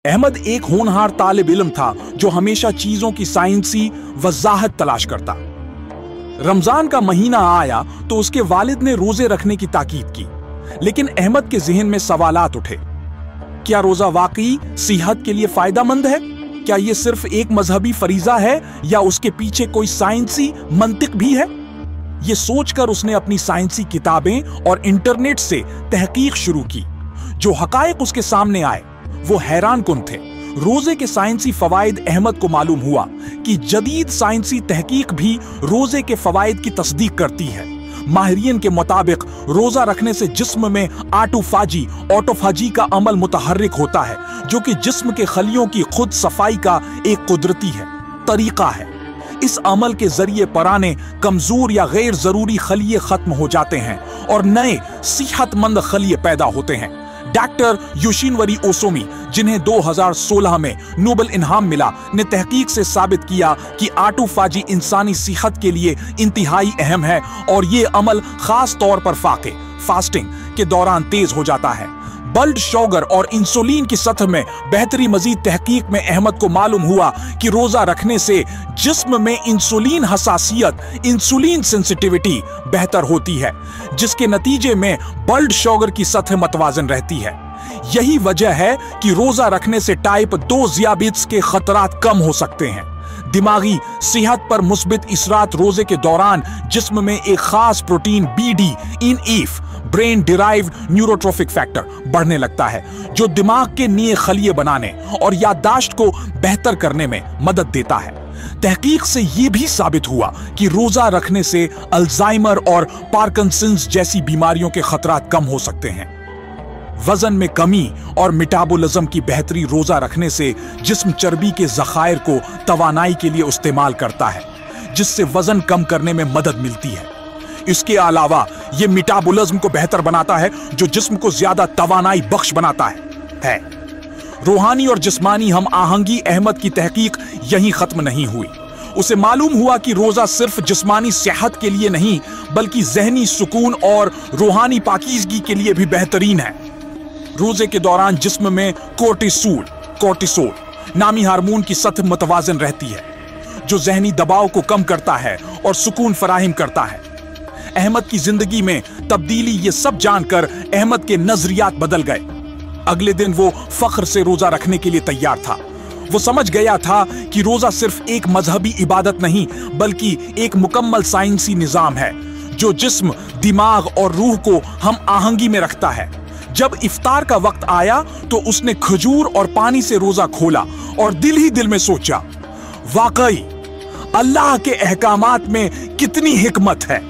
अहमद एक होनहार तालिब इल्म था जो हमेशा चीजों की साइंसी वजाहत तलाश करता। रमजान का महीना आया तो उसके वालिद ने रोजे रखने की ताकीद की, लेकिन अहमद के जहन में सवालात उठे। क्या रोजा वाकई सेहत के लिए फायदेमंद है? क्या यह सिर्फ एक मजहबी फरीजा है या उसके पीछे कोई साइंसी मंतिक भी है? यह सोचकर उसने अपनी साइंसी किताबें और इंटरनेट से तहकीक शुरू की। जो हकायक उसके सामने आए वो हैरान कुन थे। रोजे के साइंसी फवाइद अहमद को मालूम हुआ कि जदीद साइंसी तहकीक भी रोजे के फवाइद की तस्दीक करती है। माहिरीन के मुताबिक रोजा रखने से जिस्म में ऑटोफाजी का अमल मुतहर्रिक होता है, जो कि जिस्म के खलियों की खुद सफाई का एक कुदरती तरीका है। इस अमल के जरिए पुराने कमजोर या गैर जरूरी खलिये खत्म हो जाते हैं और नए सेहतमंद खलिये पैदा होते हैं। डॉक्टर योशिनोरी ओसोमी, जिन्हें 2016 में नोबेल इनाम मिला, ने तहकीक से साबित किया कि ऑटोफाजी इंसानी सेहत के लिए इंतहाई अहम है और ये अमल खास तौर पर फास्टिंग के दौरान तेज हो जाता है। ब्लड शुगर और इंसुलिन की सतह में बेहतरी। मजीद तहकीक में अहमद को मालूम हुआ कि रोजा रखने से जिस्म में इंसुलिन हसासियत, इंसुलिन सेंसिटिविटी बेहतर होती है, जिसके नतीजे में ब्लड शुगर की सतह मतवाजन रहती है। यही वजह है कि रोजा रखने से टाइप 2 ज़ियाबित्स के खतरात कम हो सकते हैं। दिमागी सेहत पर मुस्बित इसरात रोजे के दौरान जिस्म में एक खास protein BDNF brain derived neurotrophic factor बढ़ने लगता है, जो दिमाग के नए खलिये बनाने और याददाश्त को बेहतर करने में मदद देता है। तहकीक से यह भी साबित हुआ कि रोजा रखने से अल्जाइमर और पार्किंसंस जैसी बीमारियों के खतरात कम हो सकते हैं। वजन में कमी और मेटाबॉलिज्म की बेहतरी। रोजा रखने से जिस्म चर्बी के जखायर को तवानाई के लिए इस्तेमाल करता है, जिससे वजन कम करने में मदद मिलती है। इसके अलावा यह मेटाबॉलिज्म को बेहतर बनाता है, जो जिस्म को ज्यादा तवानाई बख्श बनाता है। रूहानी और जिस्मानी हम आहंगी। अहमद की तहकीक यहीं खत्म नहीं हुई। उसे मालूम हुआ कि रोजा सिर्फ जिस्मानी सेहत के लिए नहीं, बल्कि जहनी सुकून और रूहानी पाकीज़गी के लिए भी बेहतरीन है। रोजे के दौरान जिस्म में कोर्टिसोल नामी हार्मोन की सतह मुतवाजन रहती है, जो जहनी दबाव को कम करता है और सुकून फराहिम करता है। अहमद की जिंदगी में तब्दीली। ये सब जानकर अहमद के नजरियात बदल गए। अगले दिन वो फख्र से रोजा रखने के लिए तैयार था। वो समझ गया था कि रोजा सिर्फ एक मजहबी इबादत नहीं, बल्कि एक मुकम्मल साइंसी निजाम है, जो जिस्म, दिमाग और रूह को हम आहंगी में रखता है। जब इफ्तार का वक्त आया तो उसने खजूर और पानी से रोजा खोला और दिल ही दिल में सोचा, वाकई अल्लाह के अहकामात में कितनी हिकमत है।